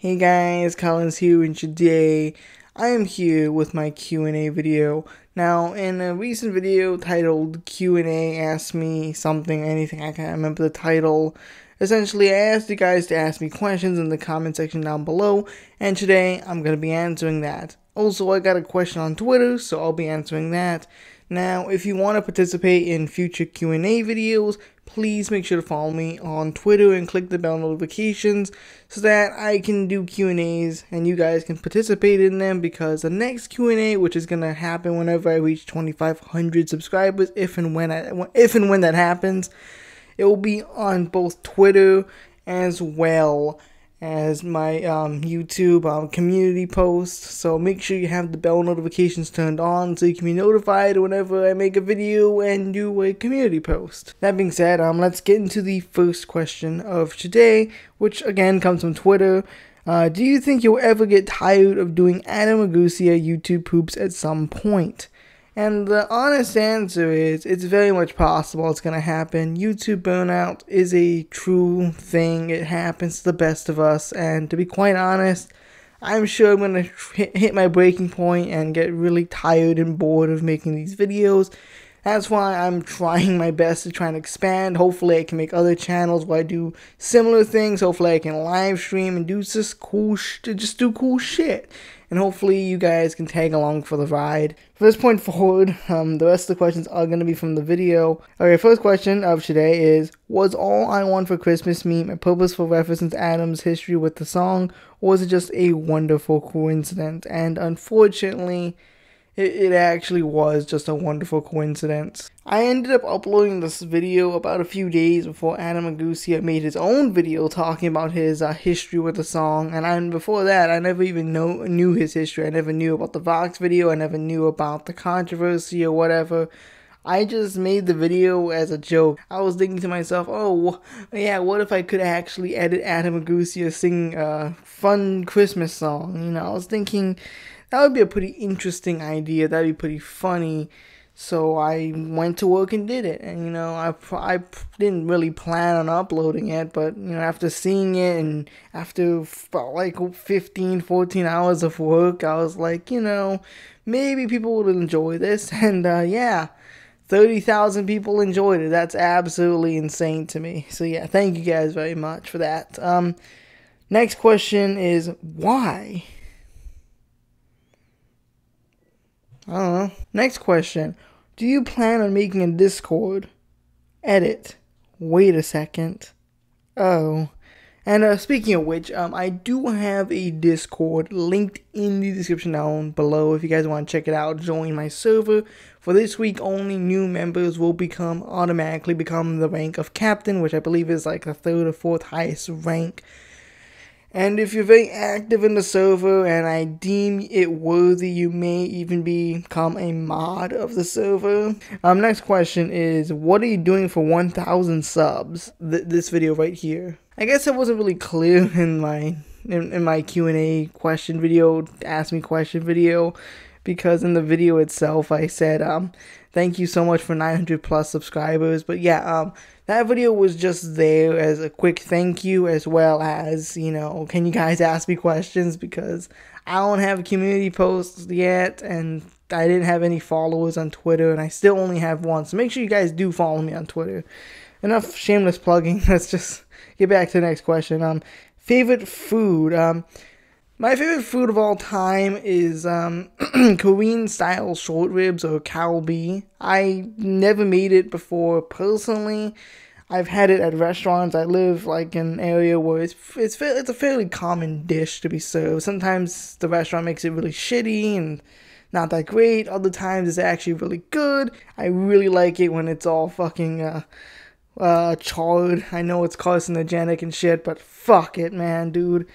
Hey guys, Collins here, and today I am here with my Q&A video. Now, in a recent video titled Q&A Ask Me Something, Anything, I can't remember the title. Essentially, I asked you guys to ask me questions in the comment section down below, and today I'm going to be answering that. Also, I got a question on Twitter, so I'll be answering that. Now, if you want to participate in future Q&A videos, please make sure to follow me on Twitter and click the bell notifications so that I can do Q&As and you guys can participate in them, because the next Q&A, which is going to happen whenever I reach 2,500 subscribers, if and when that happens, it will be on both Twitter as well as my YouTube community post. So make sure you have the bell notifications turned on so you can be notified whenever I make a video and do a community post. That being said, let's get into the first question of today, which again comes from Twitter. Do you think you'll ever get tired of doing Adam Ragusea YouTube poops at some point? And the honest answer is, it's very much possible it's going to happen. YouTube burnout is a true thing. It happens to the best of us. And to be quite honest, I'm sure I'm going to hit my breaking point and get really tired and bored of making these videos. That's why I'm trying my best to try and expand. Hopefully I can make other channels where I do similar things. Hopefully I can live stream and do just cool shit. And hopefully you guys can tag along for the ride. From this point forward, the rest of the questions are going to be from the video. Okay, first question of today is, was All I Want for Christmas meme a purposeful reference to Adam's history with the song, or was it just a wonderful coincidence? And unfortunately, it actually was just a wonderful coincidence. I ended up uploading this video about a few days before Adam Ragusea made his own video talking about his history with the song, and before that I never even knew his history. I never knew about the Vox video, I never knew about the controversy or whatever. I just made the video as a joke. I was thinking to myself, oh yeah, what if I could actually edit Adam Ragusea sing a fun Christmas song? You know, I was thinking that would be a pretty interesting idea. That'd be pretty funny. So I went to work and did it. And, you know, I didn't really plan on uploading it. But, you know, after seeing it and after like 15, 14 hours of work, I was like, you know, maybe people would enjoy this. And, yeah, 30,000 people enjoyed it. That's absolutely insane to me. So, yeah, thank you guys very much for that. Next question is, why? I don't know. Next question. Do you plan on making a Discord? Edit. Wait a second. Oh. And speaking of which, I do have a Discord linked in the description down below. If you guys want to check it out, join my server. For this week only, new members will automatically become the rank of captain, which I believe is like the 3rd or 4th highest rank. And if you're very active in the server and I deem it worthy, you may even become a mod of the server. Next question is, what are you doing for 1,000 subs? This video right here. I guess it wasn't really clear in my Q&A question video, ask me question video, because in the video itself I said, thank you so much for 900 plus subscribers. But yeah, that video was just there as a quick thank you, as well as, you know, can you guys ask me questions, because I don't have a community post yet, and I didn't have any followers on Twitter, and I still only have one. So make sure you guys do follow me on Twitter. Enough shameless plugging. Let's just get back to the next question. Favorite food. My favorite food of all time is Korean style short ribs, or kalbi. I never made it before personally. I've had it at restaurants. I live like in an area where it's a fairly common dish to be served. Sometimes the restaurant makes it really shitty and not that great. Other times it's actually really good. I really like it when it's all fucking charred. I know it's carcinogenic and shit, but fuck it, man, dude.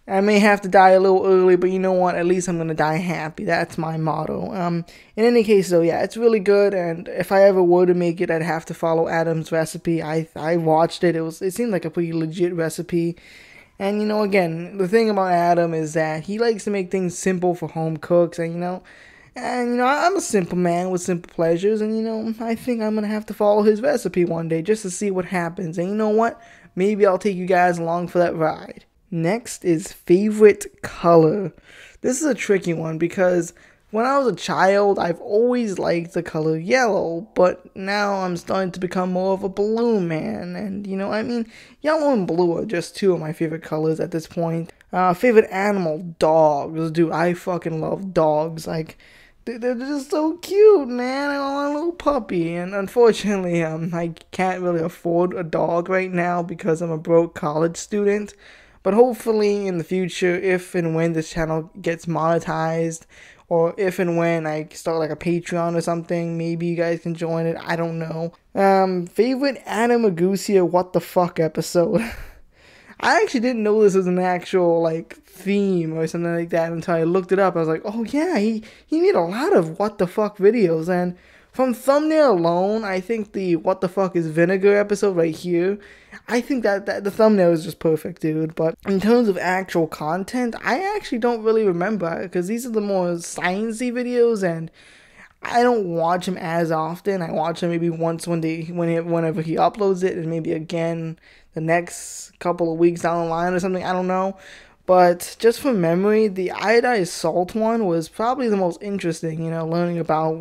I may have to die a little early, but you know what? At least I'm going to die happy. That's my motto. In any case, though, yeah, it's really good, and if I ever were to make it, I'd have to follow Adam's recipe. I watched it. It seemed like a pretty legit recipe. And, you know, again, the thing about Adam is that he likes to make things simple for home cooks, and, you know, I'm a simple man with simple pleasures, and, you know, I think I'm going to have to follow his recipe one day just to see what happens. And you know what? Maybe I'll take you guys along for that ride. Next is favorite color. This is a tricky one because when I was a child, I've always liked the color yellow, but now I'm starting to become more of a blue man. And I mean, yellow and blue are just two of my favorite colors at this point. Favorite animal, dogs. Dude, I fucking love dogs. Like, they're just so cute, man. I want a little puppy. And unfortunately, I can't really afford a dog right now because I'm a broke college student. But hopefully in the future, if and when this channel gets monetized, or if and when I start like a Patreon or something, maybe you guys can join it. I don't know. Favorite Ragusea what the fuck episode? I actually didn't know this was an actual like theme or something like that until I looked it up. I was like, oh yeah, he made a lot of what the fuck videos, and from thumbnail alone, I think the what the fuck is vinegar episode right here, I think that the thumbnail is just perfect, dude. But in terms of actual content, I actually don't really remember because these are the more sciencey videos, and I don't watch him as often. I watch him maybe once whenever he uploads it, and maybe again the next couple of weeks down the line or something. I don't know. But just from memory, the iodized salt one was probably the most interesting, learning about,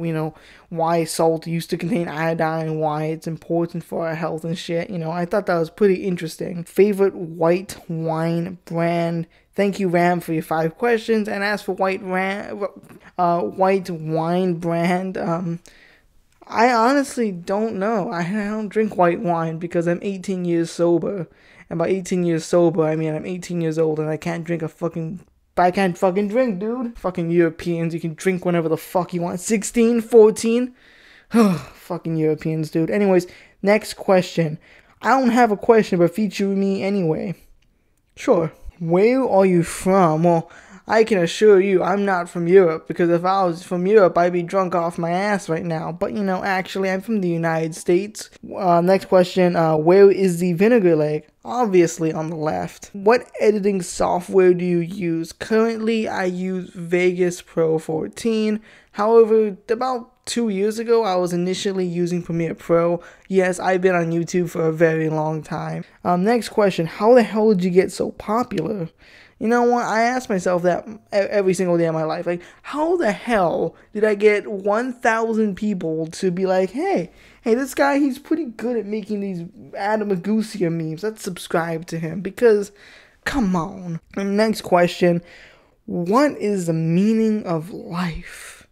why salt used to contain iodine, why it's important for our health and shit. I thought that was pretty interesting. Favorite white wine brand? Thank you, Ram, for your 5 questions. And as for white wine brand, I honestly don't know. I don't drink white wine because I'm 18 years sober. And by 18 years sober, I mean I'm 18 years old and I can't drink I can't fucking drink, dude. Fucking Europeans, you can drink whenever the fuck you want. 16, 14? Fucking Europeans, dude. Anyways, next question. I don't have a question, but feature me anyway. Sure. Where are you from? Well, I can assure you I'm not from Europe, because if I was from Europe, I'd be drunk off my ass right now. But, actually, I'm from the United States. Next question, where is the vinegar leg? Obviously on the left. What editing software do you use? Currently, I use Vegas Pro 14. However, about 2 years ago, I was initially using Premiere Pro. Yes, I've been on YouTube for a very long time. Next question, how the hell did you get so popular? You know what? I ask myself that every single day of my life. Like, how the hell did I get 1,000 people to be like, hey, this guy, he's pretty good at making these Ragusea memes. Let's subscribe to him. Because, come on. And next question, what is the meaning of life?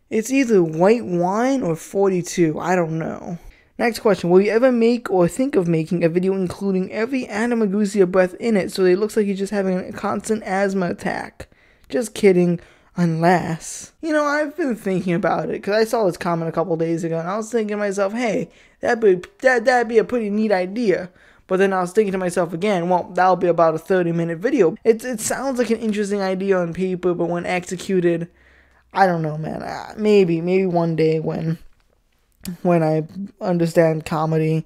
It's either white wine or 42. I don't know. Next question, will you ever make or think of making a video including every Ragusea breath in it so it looks like you're just having a constant asthma attack? Just kidding, unless. I've been thinking about it because I saw this comment a couple days ago and I was thinking to myself, hey, that'd be a pretty neat idea. But then I was thinking to myself again, well, that'll be about a 30-minute video. It sounds like an interesting idea on paper, but when executed, I don't know, man. Maybe one day when I understand comedy.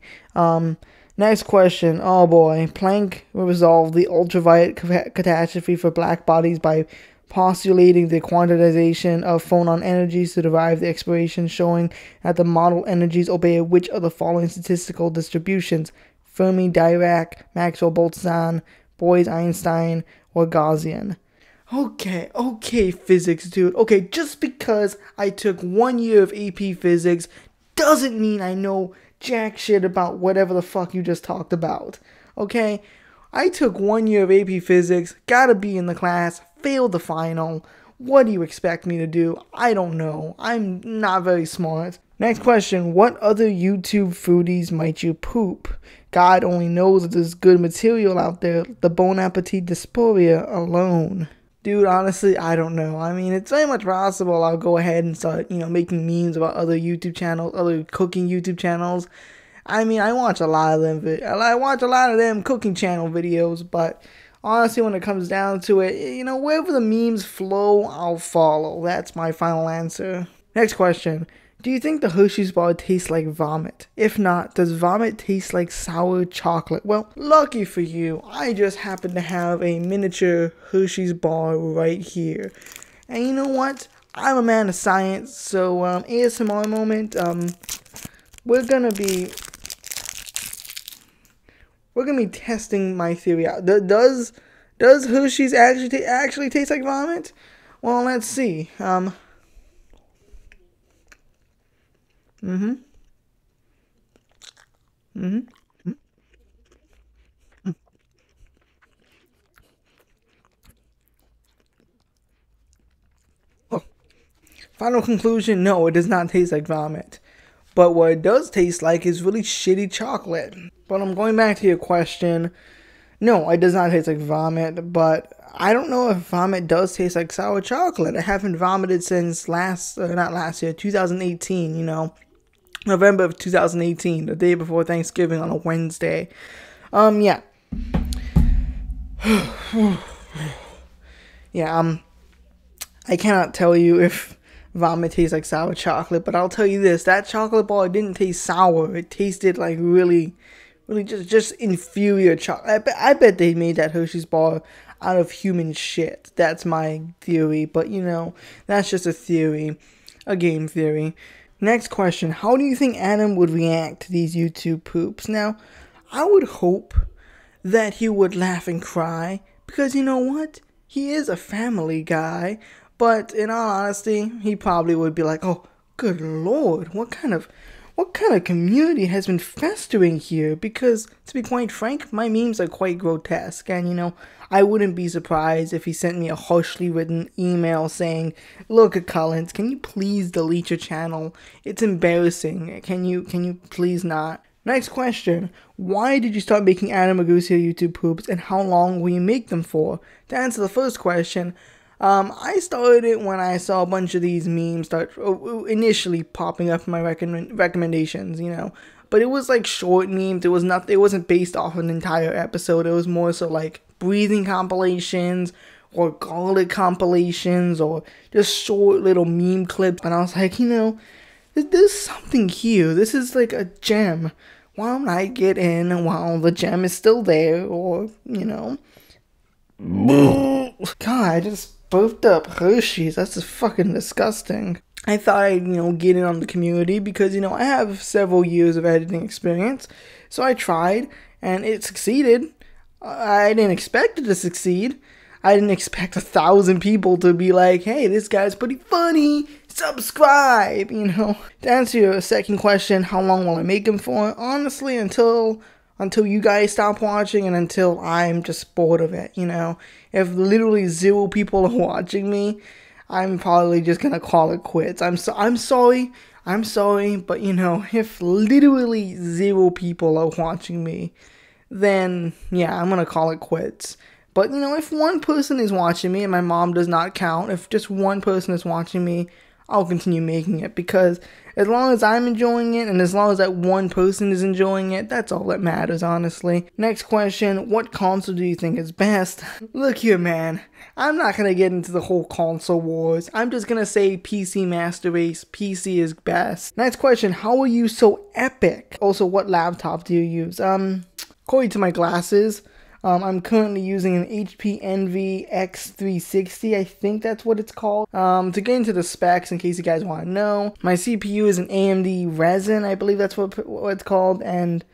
Next question. Oh boy. Planck resolved the ultraviolet catastrophe for black bodies by postulating the quantization of phonon energies to derive the expression showing that the model energies obey which of the following statistical distributions: Fermi, Dirac, Maxwell-Boltzmann, Bose-Einstein, or Gaussian. Okay, physics, dude. Okay, just because I took 1 year of AP Physics doesn't mean I know jack shit about whatever the fuck you just talked about. Okay? I took 1 year of AP Physics, got a B in the class, failed the final. What do you expect me to do? I don't know. I'm not very smart. Next question, what other YouTube foodies might you poop? God only knows that there's good material out there. The Bon Appetit Dysphoria alone. Dude, honestly, I don't know. I mean, it's very much possible I'll go ahead and start, making memes about other YouTube channels, other cooking YouTube channels. I mean, I watch a lot of them. I watch a lot of them cooking channel videos, but honestly, when it comes down to it, wherever the memes flow, I'll follow. That's my final answer. Next question. Do you think the Hershey's bar tastes like vomit? If not, does vomit taste like sour chocolate? Well, lucky for you, I just happen to have a miniature Hershey's bar right here. And you know what? I'm a man of science, so ASMR moment, we're gonna be we're gonna be testing my theory out. Does Hershey's actually taste like vomit? Well, let's see. Mm-hmm. Mm-hmm. Oh, final conclusion: no, it does not taste like vomit. But what it does taste like is really shitty chocolate. But I'm going back to your question. No, it does not taste like vomit, but I don't know if vomit does taste like sour chocolate. I haven't vomited since not last year, 2018, November of 2018, the day before Thanksgiving on a Wednesday. Yeah. Yeah, I cannot tell you if vomit tastes like sour chocolate, but I'll tell you this, that chocolate bar didn't taste sour. It tasted like really just inferior chocolate. I bet they made that Hershey's bar out of human shit. That's my theory, but that's just a theory, a game theory. Next question, how do you think Adam would react to these YouTube poops? Now, I would hope that he would laugh and cry, because you know what? He is a family guy, but in all honesty, he probably would be like, oh, good lord, what kind of community has been festering here? Because, to be quite frank, my memes are quite grotesque, and I wouldn't be surprised if he sent me a harshly written email saying, look, Collins, can you please delete your channel? It's embarrassing. Can you please not? Next question, why did you start making Adam Ragusea YouTube poops, and how long will you make them for? To answer the first question, I started it when I saw a bunch of these memes start initially popping up in my recommendations, but it was like short memes. It wasn't based off an entire episode. It was more so like breathing compilations or garlic compilations or just short little meme clips, and I was like, there's something here. This is like a gem. Why don't I get in while the gem is still there? Or, God, I just burped up Hershey's. That's just fucking disgusting. I thought I'd, get in on the community because, I have several years of editing experience. So I tried, and it succeeded. I didn't expect it to succeed. I didn't expect 1,000 people to be like, hey, this guy's pretty funny, subscribe, To answer your second question, how long will I make them for? Honestly, until you guys stop watching and until I'm just bored of it, If literally 0 people are watching me, I'm probably just gonna call it quits. I'm sorry, but if literally 0 people are watching me, then yeah, I'm gonna call it quits. But, if one person is watching me, and my mom does not count, if just one person is watching me, I'll continue making it. Because as long as I'm enjoying it, and as long as that one person is enjoying it, that's all that matters, honestly. Next question, what console do you think is best? Look here, man. I'm not going to get into the whole console wars. I'm just going to say PC Master Race. PC is best. Next question, how are you so epic? Also, what laptop do you use? According to my glasses, I'm currently using an HP Envy X360, I think that's what it's called. To get into the specs, in case you guys want to know, my CPU is an AMD Ryzen, I believe that's what it's called, and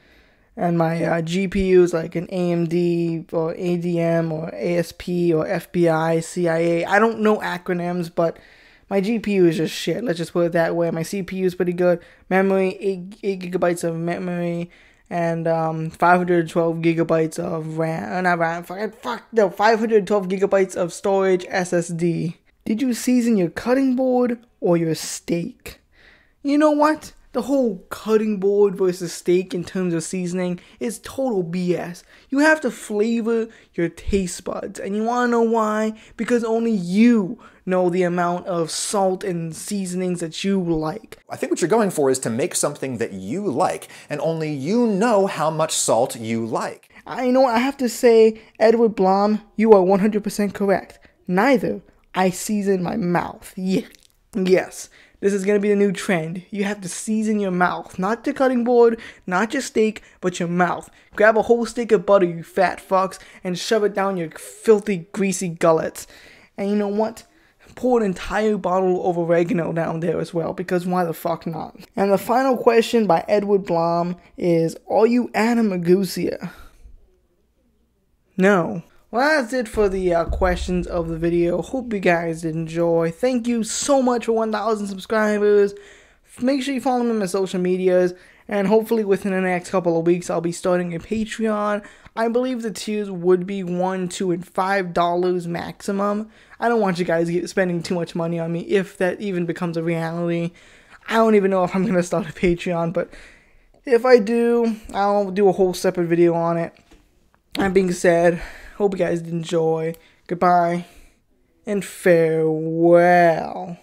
my GPU is like an AMD or ADM or ASP or FBI, CIA. I don't know acronyms, but my GPU is just shit. Let's just put it that way. My CPU is pretty good. Memory, 8 gigabytes of memory. And 512 gigabytes of RAM, not RAM, 512 gigabytes of storage SSD. Did you season your cutting board or your steak? You know what? The whole cutting board versus steak in terms of seasoning is total BS. You have to flavor your taste buds, and you want to know why? Because only you know the amount of salt and seasonings that you like. I think what you're going for is to make something that you like, and only you know how much salt you like. I have to say, Edward Blom, you are 100% correct. Neither. I season my mouth. Yeah. Yes. This is going to be the new trend. You have to season your mouth. Not your cutting board, not your steak, but your mouth. Grab a whole stick of butter, you fat fucks, and shove it down your filthy, greasy gullets. And you know what? Pour an entire bottle of oregano down there as well, because why the fuck not? And the final question by Edward Blom is, are you Adam Ragusea? No. Well, that's it for the questions of the video. Hope you guys did enjoy. Thank you so much for 1,000 subscribers. Make sure you follow me on my social medias. And hopefully within the next couple of weeks, I'll be starting a Patreon. I believe the tiers would be $1, $2, and $5 maximum. I don't want you guys spending too much money on me if that even becomes a reality. I don't even know if I'm going to start a Patreon, but if I do, I'll do a whole separate video on it. That being said, hope you guys did enjoy. Goodbye and farewell.